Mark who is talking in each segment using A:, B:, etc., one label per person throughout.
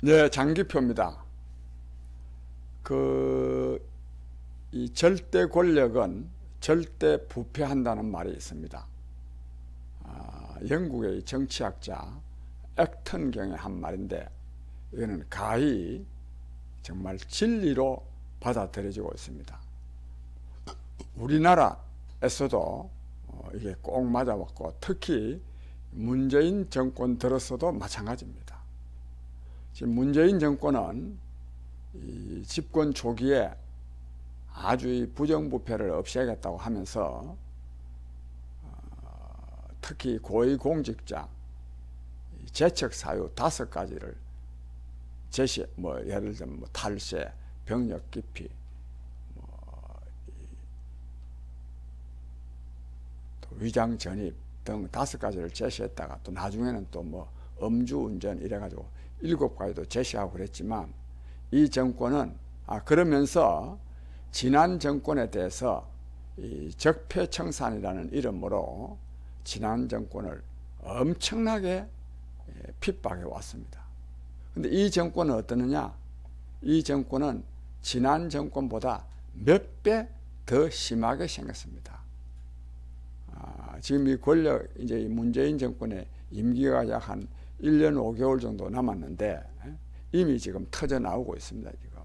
A: 네, 장기표입니다. 이 절대 권력은 절대 부패한다는 말이 있습니다. 영국의 정치학자 액턴경의 한 말인데, 이거는 가히 정말 진리로 받아들여지고 있습니다. 우리나라에서도 이게 꼭 맞아왔고, 특히 문재인 정권 들어서도 마찬가지입니다. 지금 문재인 정권은 이 집권 초기에 아주 이 부정부패를 없애겠다고 하면서 특히 고위공직자 재척 사유 5가지를 제시, 예를 들면 탈세, 병력 기피, 또 위장 전입 등 5가지를 제시했다가 또 나중에는 또 음주운전 이래가지고 7가지도 제시하고 그랬지만, 이 정권은 그러면서 지난 정권에 대해서 이 적폐청산이라는 이름으로 지난 정권을 엄청나게 핍박해 왔습니다. 근데 이 정권은 어떠느냐? 이 정권은 지난 정권보다 몇 배 더 심하게 생겼습니다. 지금 이 권력, 이제 이 문재인 정권의 임기가 약 한 1년 5개월 정도 남았는데 이미 지금 터져 나오고 있습니다. 지금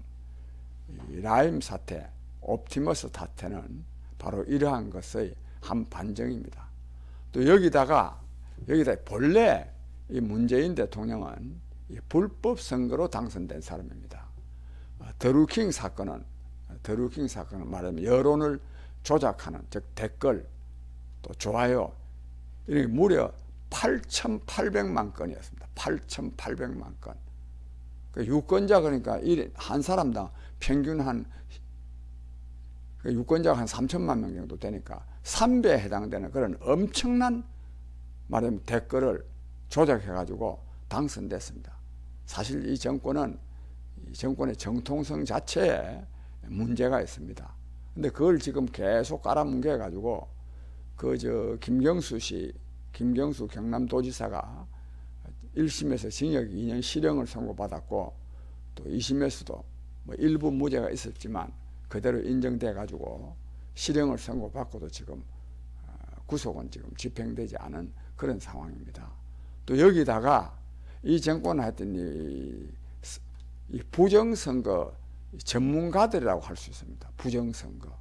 A: 이 라임 사태, 옵티머스 사태는 바로 이러한 것의 한 반증입니다. 또 여기다가 본래 이 문재인 대통령은 이 불법 선거로 당선된 사람입니다. 드루킹 사건은 말하자면 여론을 조작하는, 즉 댓글, 또 좋아요, 이게 무려 8,800만 건이었습니다. 8,800만 건. 유권자, 그러니까 한 사람당 평균 유권자가 한 3천만 명 정도 되니까 3배에 해당되는 그런 엄청난 말하자면 댓글을 조작해가지고 당선됐습니다. 사실 이 정권의 정통성 자체에 문제가 있습니다. 근데 그걸 지금 계속 깔아뭉개가지고 김경수 경남도지사가 1심에서 징역 2년 실형을 선고받았고, 또 2심에서도 일부 무죄가 있었지만 그대로 인정돼가지고 실형을 선고받고도 지금 구속은 지금 집행되지 않은 그런 상황입니다. 또 여기다가 이 정권은 하여튼 이 부정선거 전문가들이라고 할 수 있습니다. 부정선거.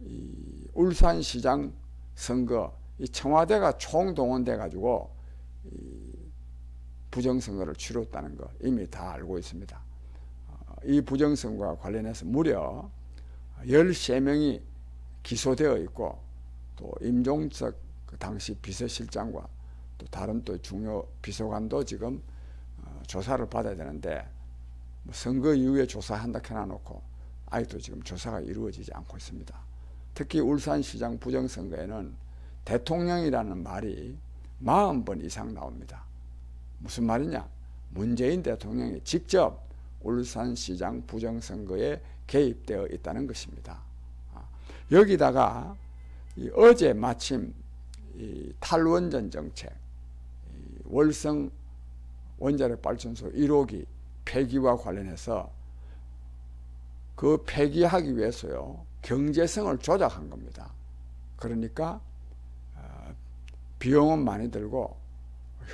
A: 이 울산시장 선거, 이 청와대가 총동원돼 가지고 이 부정선거를 치렀다는 거 이미 다 알고 있습니다. 이 부정선거와 관련해서 무려 13명이 기소되어 있고, 또 임종석 당시 비서실장과 또 다른 또 중요 비서관도 지금 조사를 받아야 되는데, 선거 이후에 조사한다 해놔놓고 아직도 지금 조사가 이루어지지 않고 있습니다. 특히 울산시장 부정선거에는 대통령이라는 말이 40번 이상 나옵니다. 무슨 말이냐? 문재인 대통령이 직접 울산시장 부정선거에 개입되어 있다는 것입니다. 여기다가 어제 마침 이 탈원전 정책, 월성 원자력 발전소 1호기 폐기와 관련해서 그 폐기하기 위해서요, 경제성을 조작한 겁니다. 그러니까 비용은 많이 들고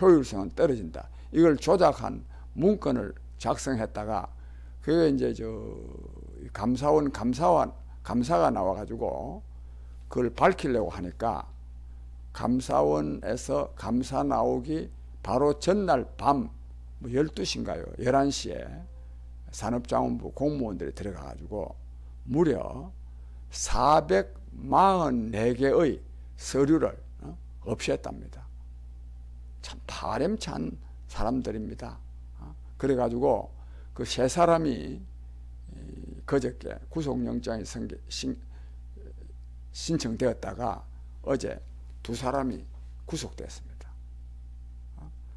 A: 효율성은 떨어진다. 이걸 조작한 문건을 작성했다가 그게 이제 감사가 나와가지고 그걸 밝히려고 하니까, 감사원에서 감사 나오기 바로 전날 밤 12시인가요? 11시에 산업자원부 공무원들이 들어가가지고 무려 444개의 서류를 없앴답니다. 참 파렴치한 사람들입니다. 그래가지고 그 3사람이 그저께 구속영장이 신청되었다가 어제 2사람이 구속됐습니다.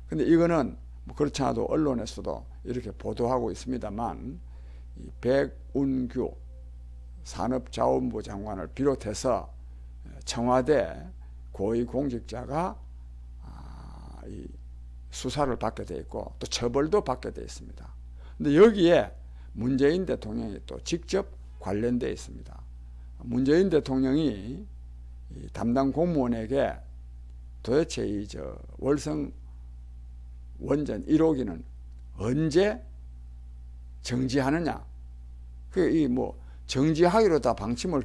A: 근데 이거는 그렇지 않아도 언론에서도 이렇게 보도하고 있습니다만, 이 백운규 산업자원부 장관을 비롯해서 청와대 고위공직자가 수사를 받게 돼 있고 또 처벌도 받게 돼 있습니다. 근데 여기에 문재인 대통령이 또 직접 관련되어 있습니다. 문재인 대통령이 이 담당 공무원에게 도대체 이 월성 원전 1호기는 언제 정지하느냐, 정지하기로 다 방침을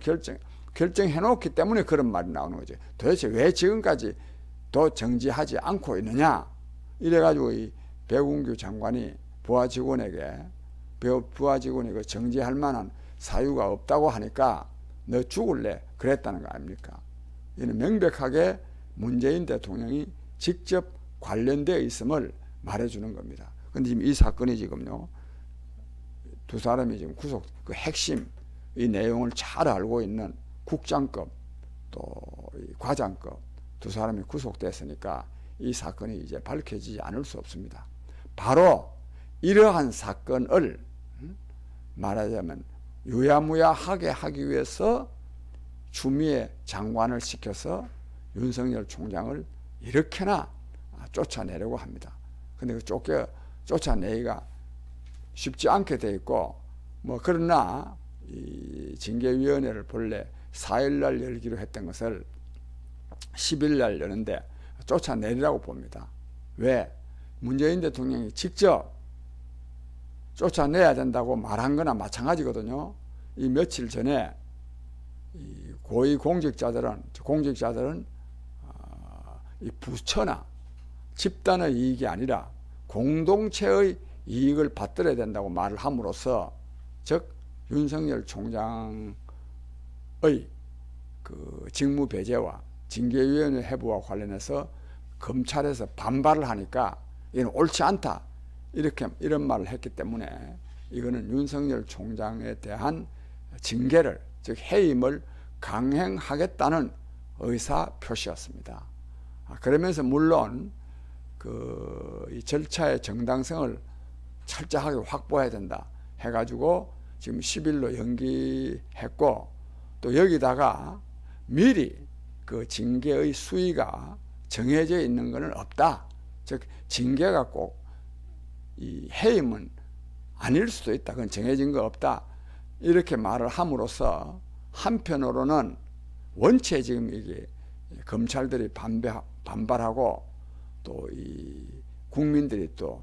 A: 결정해 놓기 때문에 그런 말이 나오는 거죠. 도대체 왜 지금까지 도 정지하지 않고 있느냐, 이래가지고 이 백운규 장관이 부하 직원에게 정지할 만한 사유가 없다고 하니까 너 죽을래 그랬다는 거 아닙니까? 이는 명백하게 문재인 대통령이 직접 관련되어 있음을 말해주는 겁니다. 근데 지금 이 사건이 지금요, 두 사람이 지금 그 핵심 이 내용을 잘 알고 있는 국장급 또 과장급 두 사람이 구속됐으니까 이 사건이 이제 밝혀지지 않을 수 없습니다. 바로 이러한 사건을 말하자면 유야무야하게 하기 위해서 추미애 장관을 시켜서 윤석열 총장을 이렇게나 쫓아내려고 합니다. 근데 그 쫓아내기가 쉽지 않게 돼 있고, 그러나 이 징계위원회를 본래 4일날 열기로 했던 것을 10일날 여는데 쫓아내리라고 봅니다. 왜? 문재인 대통령이 직접 쫓아내야 된다고 말한 거나 마찬가지거든요. 이 며칠 전에 이 고위 공직자들은 이 부처나 집단의 이익이 아니라 공동체의 이익을 받들어야 된다고 말을 함으로써, 즉 윤석열 총장의 그 직무 배제와 징계위원회 해부와 관련해서 검찰에서 반발을 하니까 이건 옳지 않다, 이런 말을 했기 때문에 이거는 윤석열 총장에 대한 징계를, 즉 해임을 강행하겠다는 의사 표시였습니다. 그러면서 물론 이 절차의 정당성을 철저하게 확보해야 된다 해가지고 지금 10일로 연기했고, 또 여기다가 미리 그 징계의 수위가 정해져 있는 것은 없다. 즉 징계가 꼭 이 해임은 아닐 수도 있다. 그건 정해진 거 없다. 이렇게 말을 함으로써 한편으로는 원체 지금 이게 검찰들이 반발하고 또 이 국민들이 또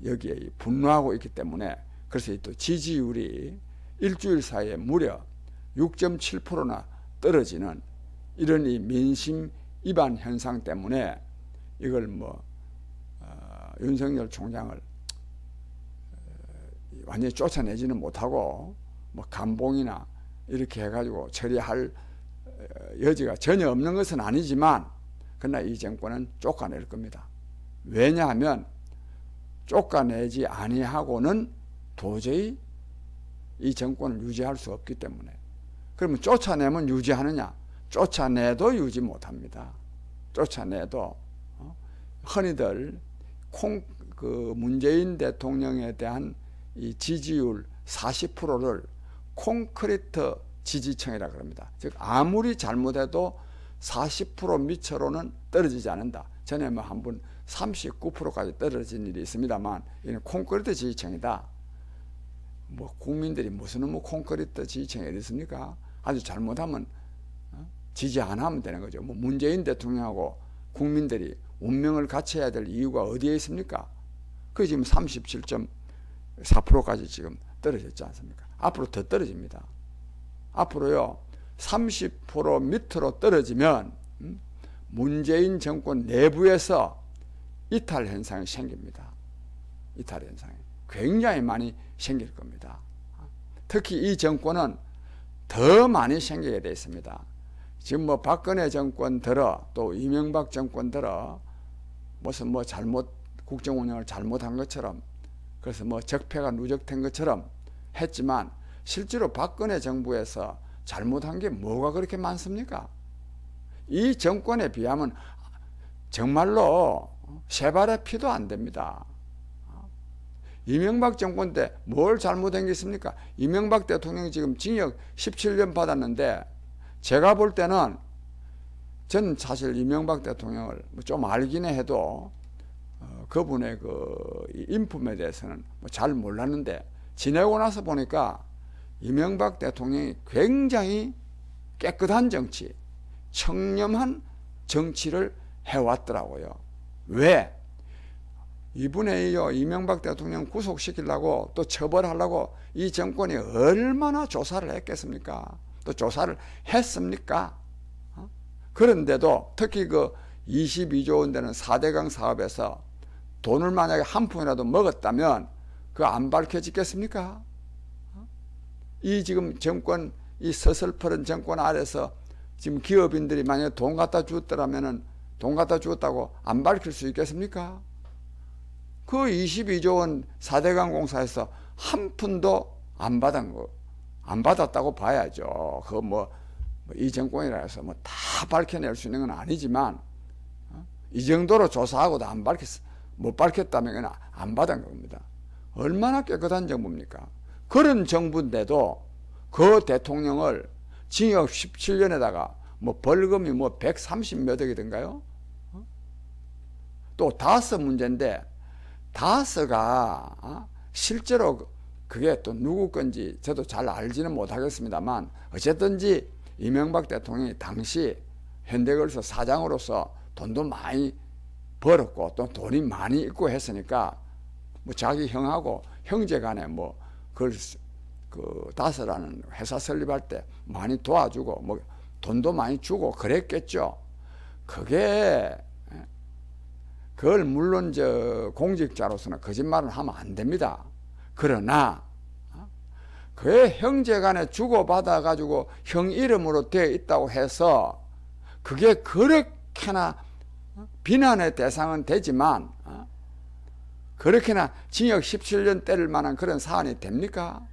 A: 여기에 분노하고 있기 때문에, 그래서 또 지지율이 일주일 사이에 무려 6.7%나 떨어지는 이런 이 민심 이반 현상 때문에 이걸 윤석열 총장을 완전히 쫓아내지는 못하고 감봉이나 이렇게 해가지고 처리할 여지가 전혀 없는 것은 아니지만, 그러나 이 정권은 쫓아낼 겁니다. 왜냐하면 쫓아내지 아니하고는 도저히 이 정권을 유지할 수 없기 때문에. 그러면 쫓아내면 유지하느냐? 쫓아내도 유지 못합니다. 쫓아내도 흔히들 문재인 대통령에 대한 이 지지율 40%를 콘크리트 지지층이라 그럽니다. 즉 아무리 잘못해도 40% 미처로는 떨어지지 않는다. 전에 한 번 39%까지 떨어진 일이 있습니다만, 이는 콘크리트 지지층이다. 국민들이 무슨 콘크리트 지지층이 있습니까? 아주 잘못하면 지지 안 하면 되는 거죠. 문재인 대통령하고 국민들이 운명을 같이 해야 될 이유가 어디에 있습니까? 그 지금 37.4%까지 지금 떨어졌지 않습니까? 앞으로 더 떨어집니다. 앞으로요 30% 밑으로 떨어지면 문재인 정권 내부에서 이탈 현상이 생깁니다. 이탈 현상이 굉장히 많이 생길 겁니다. 특히 이 정권은 더 많이 생기게 되어 있습니다. 지금 박근혜 정권 들어 또 이명박 정권 들어 무슨 국정 운영을 잘못한 것처럼, 그래서 적폐가 누적된 것처럼 했지만, 실제로 박근혜 정부에서 잘못한 게 뭐가 그렇게 많습니까? 이 정권에 비하면 정말로 세 발의 피도 안 됩니다. 이명박 정권 때 뭘 잘못한 게 있습니까? 이명박 대통령이 지금 징역 17년 받았는데, 제가 볼 때는, 저는 사실 이명박 대통령을 좀 알긴 해도 그분의 그 인품에 대해서는 잘 몰랐는데 지내고 나서 보니까 이명박 대통령이 굉장히 깨끗한 정치, 청렴한 정치를 해왔더라고요. 왜? 이분의 이명박 대통령 구속시키려고 또 처벌하려고 이 정권이 얼마나 조사를 했겠습니까? 또 조사를 했습니까? 그런데도 특히 그 22조 원 되는 4대강 사업에서 돈을 만약에 한 푼이라도 먹었다면 그거 안 밝혀지겠습니까? 이 지금 정권, 이 서슬퍼런 정권 아래서 지금 기업인들이 만약에 돈 갖다 주었더라면은 돈 갖다 주었다고 안 밝힐 수 있겠습니까? 그 22조 원 4대강 공사에서 한 푼도 안 받았다고 봐야죠. 그거 이 정권이라 해서 다 밝혀낼 수 있는 건 아니지만, 이 정도로 조사하고도 못 밝혔다면 안 받은 겁니다. 얼마나 깨끗한 정부입니까? 그런 정부인데도 그 대통령을 징역 17년에다가 벌금이 130몇 억이던가요? 또 다스 문제인데, 다스가 실제로 그게 또 누구 건지 저도 잘 알지는 못하겠습니다만, 어쨌든지 이명박 대통령이 당시 현대건설 사장으로서 돈도 많이 벌었고 또 돈이 많이 있고 했으니까 자기 형하고 형제간에 그 다스라는 회사 설립할 때 많이 도와주고 돈도 많이 주고 그랬겠죠. 그걸 물론 공직자로서는 거짓말은 하면 안 됩니다. 그러나 그의 형제간에 주고받아 가지고 형 이름으로 되어 있다고 해서 그게 그렇게나 비난의 대상은 되지만 그렇게나 징역 17년 때릴 만한 그런 사안이 됩니까?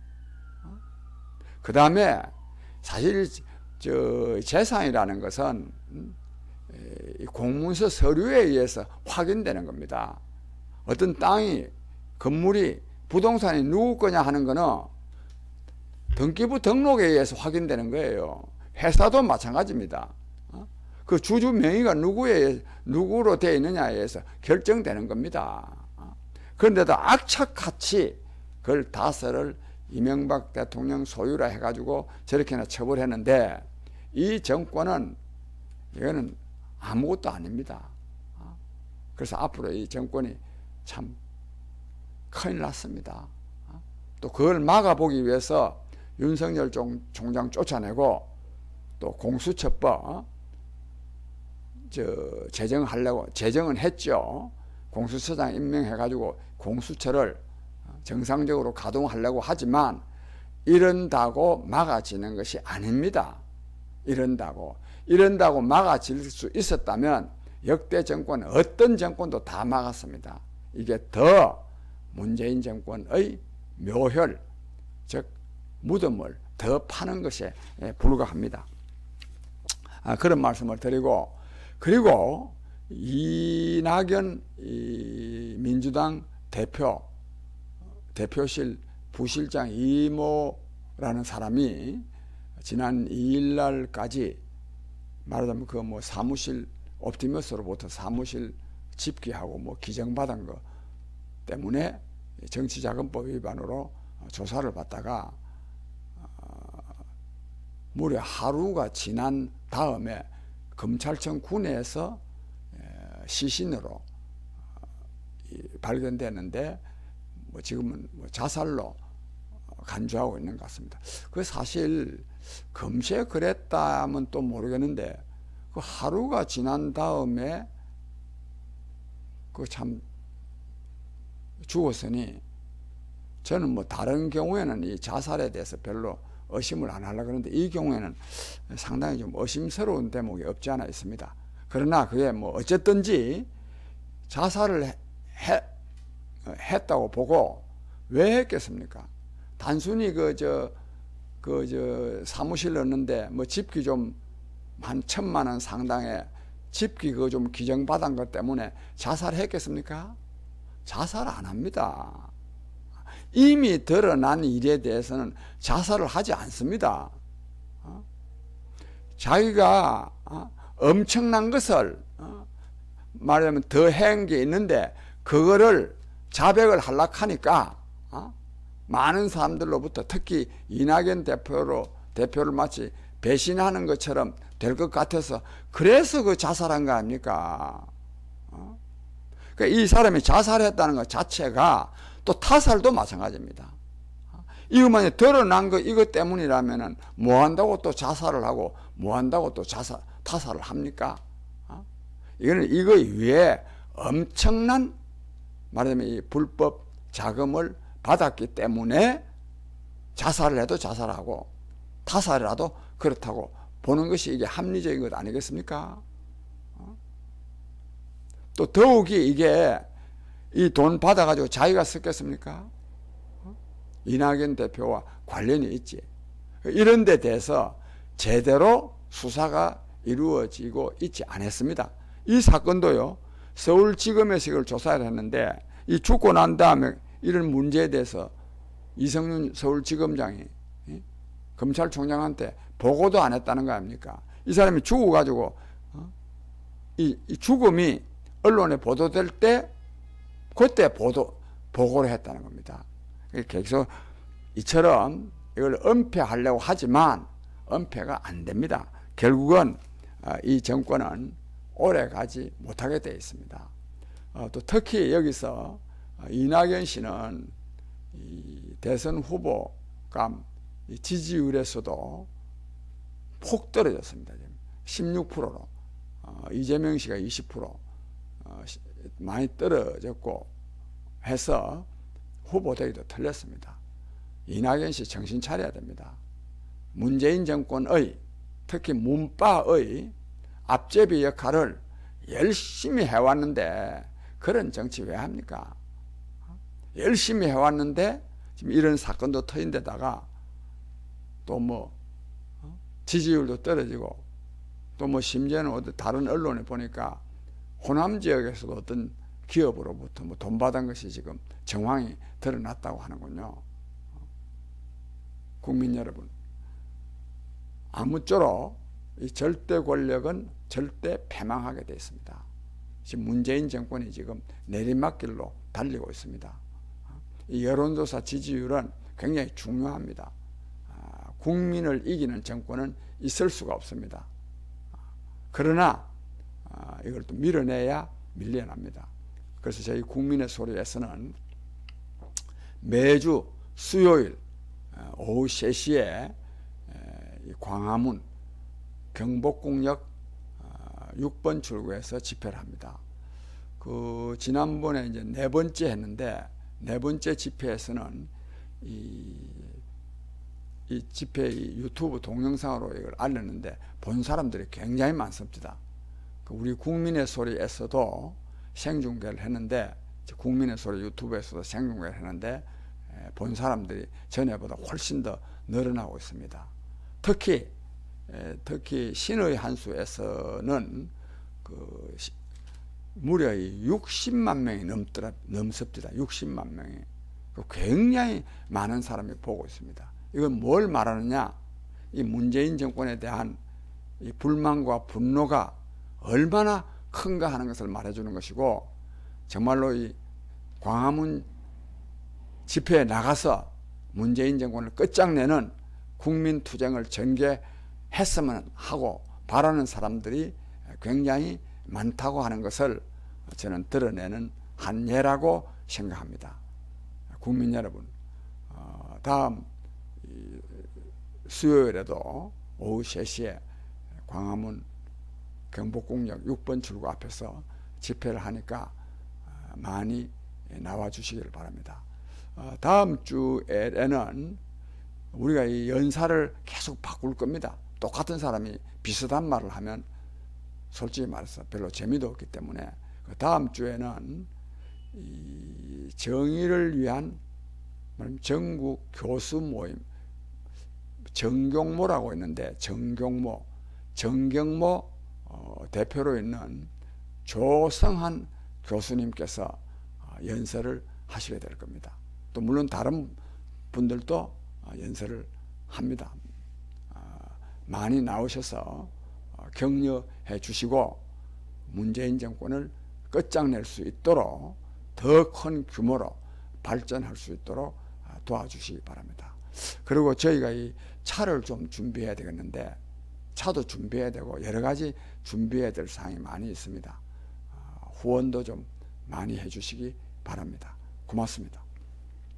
A: 그 다음에 사실 재산이라는 것은 공문서 서류에 의해서 확인되는 겁니다. 어떤 땅이, 건물이, 부동산이 누구 거냐 하는 거는 등기부 등록에 의해서 확인되는 거예요. 회사도 마찬가지입니다. 그 주주 명의가 누구로 되어 있느냐에 의해서 결정되는 겁니다. 그런데도 악착같이 그걸 다스를 이명박 대통령 소유라 해가지고 저렇게나 처벌했는데, 이 정권은 이거는 아무것도 아닙니다. 그래서 앞으로 이 정권이 참 큰일 났습니다. 또 그걸 막아보기 위해서 윤석열 총장 쫓아내고 또 공수처법 제정은 했죠. 공수처장 임명해가지고 공수처를 정상적으로 가동하려고 하지만 이런다고 막아지는 것이 아닙니다. 이런다고 막아질 수 있었다면 역대 정권, 어떤 정권도 다 막았습니다. 이게 더 문재인 정권의 묘혈, 즉 무덤을 더 파는 것에 불과합니다. 그런 말씀을 드리고, 그리고 이낙연 민주당 대표실 부실장 이모라는 사람이 지난 2일 날까지 말하자면 사무실 옵티머스로부터 사무실 집기하고 기정받은 것 때문에 정치자금법 위반으로 조사를 받다가 무려 하루가 지난 다음에 검찰청 군에서 시신으로 발견되는데 지금은 자살로 간주하고 있는 것 같습니다. 그 사실 검시에 그랬다면 또 모르겠는데 그 하루가 지난 다음에 그 참 죽었으니 저는 다른 경우에는 이 자살에 대해서 별로 의심을 안 하려고 하는데 이 경우에는 상당히 좀 의심스러운 대목이 없지 않아 있습니다. 그러나 그게 어쨌든지 자살을 했다고 보고 왜 했겠습니까? 단순히 사무실 넣는데 집기 좀 한 1,000만 원 상당의 집기 그거 좀 기증받은 것 때문에 자살했겠습니까? 자살 안 합니다. 이미 드러난 일에 대해서는 자살을 하지 않습니다. 자기가 엄청난 것을 말하자면 더 한 게 있는데 그거를 자백을 하려고 하니까 많은 사람들로부터 특히 이낙연 대표를 마치 배신하는 것처럼 될 것 같아서 그래서 그 자살한 거 아닙니까? 그러니까 이 사람이 자살했다는 것 자체가 또 타살도 마찬가지입니다. 이것만이 드러난 거 이것 때문이라면은 뭐 한다고 또 자살을 하고 뭐 한다고 또 타살을 합니까? 이거는 이거 위에 엄청난 말하자면 이 불법 자금을 받았기 때문에 자살을 해도 자살하고 타살이라도 그렇다고 보는 것이 이게 합리적인 것 아니겠습니까? 또 더욱이 이게 이 돈 받아가지고 자기가 썼겠습니까? 이낙연 대표와 관련이 있지. 이런 데 대해서 제대로 수사가 이루어지고 있지 않았습니다. 이 사건도요, 서울지검에서 이걸 조사를 했는데, 이 죽고 난 다음에 이런 문제에 대해서 이성윤 서울지검장이 검찰총장한테 보고도 안 했다는 거 아닙니까? 이 사람이 죽어가지고 이 죽음이 언론에 보도될 때 그때 보고를 했다는 겁니다. 그래서 이처럼 이걸 은폐하려고 하지만 은폐가 안 됩니다. 결국은 이 정권은 오래 가지 못하게 되어 있습니다. 또 특히 여기서 이낙연 씨는 이 대선 후보감 지지율에서도 폭 떨어졌습니다. 16%로 이재명 씨가 20% 많이 떨어졌고 해서 후보되기도 틀렸습니다. 이낙연 씨 정신 차려야 됩니다. 문재인 정권의 특히 문바의 앞제비 역할을 열심히 해왔는데 그런 정치 왜 합니까? 열심히 해왔는데 지금 이런 사건도 터진 데다가 또 뭐 지지율도 떨어지고 또 뭐 심지어는 어디 다른 언론에 보니까 호남 지역에서도 어떤 기업으로부터 뭐 돈 받은 것이 지금 정황이 드러났다고 하는군요. 국민 여러분, 아무쪼록 이 절대 권력은 절대 패망하게 되어 있습니다. 지금 문재인 정권이 지금 내리막길로 달리고 있습니다. 이 여론조사 지지율은 굉장히 중요합니다. 국민을 이기는 정권은 있을 수가 없습니다. 그러나 이걸 또 밀어내야 밀려납니다. 그래서 저희 국민의 소리에서는 매주 수요일 오후 3시에 광화문 경복궁역 6번 출구에서 집회를 합니다. 그 지난번에 이제 4번째 했는데 4번째 집회에서는 이 집회 유튜브 동영상으로 이걸 알렸는데 본 사람들이 굉장히 많습니다. 우리 국민의 소리에서도 생중계를 했는데 국민의 소리 유튜브에서도 생중계를 했는데 본 사람들이 전에보다 훨씬 더 늘어나고 있습니다. 특히 신의 한수에서는 무려 60만 명이 넘습니다. 60만 명이. 굉장히 많은 사람이 보고 있습니다. 이건 뭘 말하느냐? 이 문재인 정권에 대한 이 불만과 분노가 얼마나 큰가 하는 것을 말해주는 것이고, 정말로 이 광화문 집회에 나가서 문재인 정권을 끝장내는 국민투쟁을 전개했으면 하고 바라는 사람들이 굉장히 많다고 하는 것을 저는 드러내는 한 예라고 생각합니다. 국민 여러분, 다음 수요일에도 오후 3시에 광화문 경복궁역 6번 출구 앞에서 집회를 하니까 많이 나와 주시기를 바랍니다. 다음 주에는 우리가 이 연사를 계속 바꿀 겁니다. 똑같은 사람이 비슷한 말을 하면 솔직히 말해서 별로 재미도 없기 때문에 다음 주에는 이 정의를 위한 전국 교수 모임 정경모라고 있는데 정경모 대표로 있는 조성한 교수님께서 연설을 하시게 될 겁니다. 또 물론 다른 분들도 연설을 합니다. 많이 나오셔서 격려해 주시고 문재인 정권을 끝장낼 수 있도록 더 큰 규모로 발전할 수 있도록 도와주시기 바랍니다. 그리고 저희가 이 차를 좀 준비해야 되겠는데, 차도 준비해야 되고 여러 가지 준비해야 될 사항이 많이 있습니다. 후원도 좀 많이 해주시기 바랍니다. 고맙습니다.